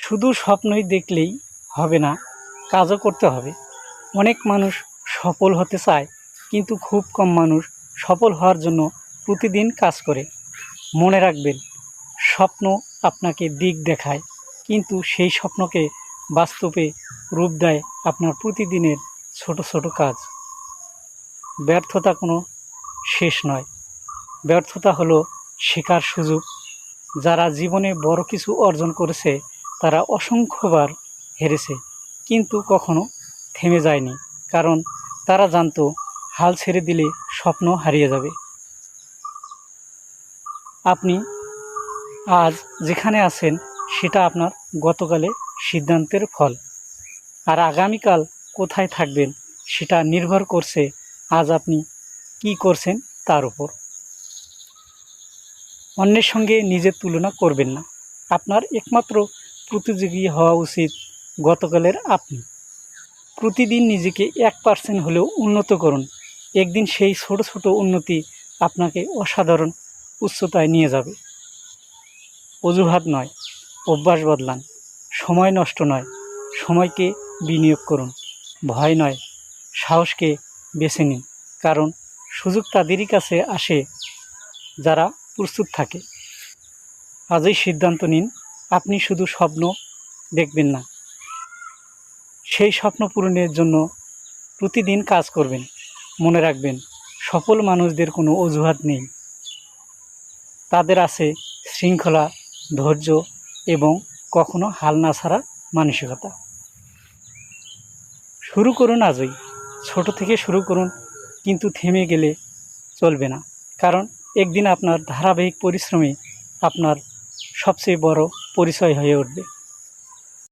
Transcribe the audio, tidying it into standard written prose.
শুধু স্বপ্নই দেখলেই হবে না, কাজও করতে হবে। অনেক মানুষ সফল হতে চায়, কিন্তু খুব কম মানুষ সফল হওয়ার জন্য প্রতিদিন কাজ করে। মনে রাখবেন, স্বপ্ন আপনাকে দিক দেখায়, কিন্তু সেই স্বপ্নকে বাস্তবে রূপ দেয় আপনার প্রতিদিনের ছোট ছোট কাজ। ব্যর্থতা কোনো শেষ নয়, ব্যর্থতা হলো শেখার সুযোগ। যারা জীবনে বড় কিছু অর্জন করেছে তারা অসংখ্যবার হেরেছে, কিন্তু কখনো থেমে যায়নি, কারণ তারা জানতো হাল ছেড়ে দিলে স্বপ্ন হারিয়ে যাবে। আপনি আজ যেখানে আছেন সেটা আপনার গতকালের সিদ্ধান্তের ফল, আর আগামীকাল কোথায় থাকবেন সেটা নির্ভর করছে আজ আপনি কি করছেন তার উপর। অন্যের সঙ্গে নিজের তুলনা করবেন না। আপনার একমাত্র প্রতিযোগী হওয়া উচিত গতকালের আপনি। প্রতিদিন নিজেকে 1% হলেও উন্নত করুন। একদিন সেই ছোট ছোট উন্নতি আপনাকে অসাধারণ উচ্চতায় নিয়ে যাবে। অজুহাত নয়, অভ্যাস বদলান। সময় নষ্ট নয়, সময়কে বিনিয়োগ করুন। ভয় নয়, সাহসকে বেছে নিন, কারণ সুযোগ তাদেরই কাছে আসে যারা প্রস্তুত থাকে। আজই সিদ্ধান্ত নিন, আপনি শুধু স্বপ্ন দেখবেন না, সেই স্বপ্ন পূরণের জন্য প্রতিদিন কাজ করবেন। মনে রাখবেন, সফল মানুষদের কোনো অজুহাত নেই, তাদের আছে শৃঙ্খলা, ধৈর্য এবং কখনো হাল না ছাড়া মানসিকতা। শুরু করুন আজই, ছোট থেকে শুরু করুন, কিন্তু থেমে গেলে চলবে না, কারণ একদিন আপনার ধারাবাহিক পরিশ্রমই আপনার সবচেয়ে বড় পরিচয় হয়ে উঠবে।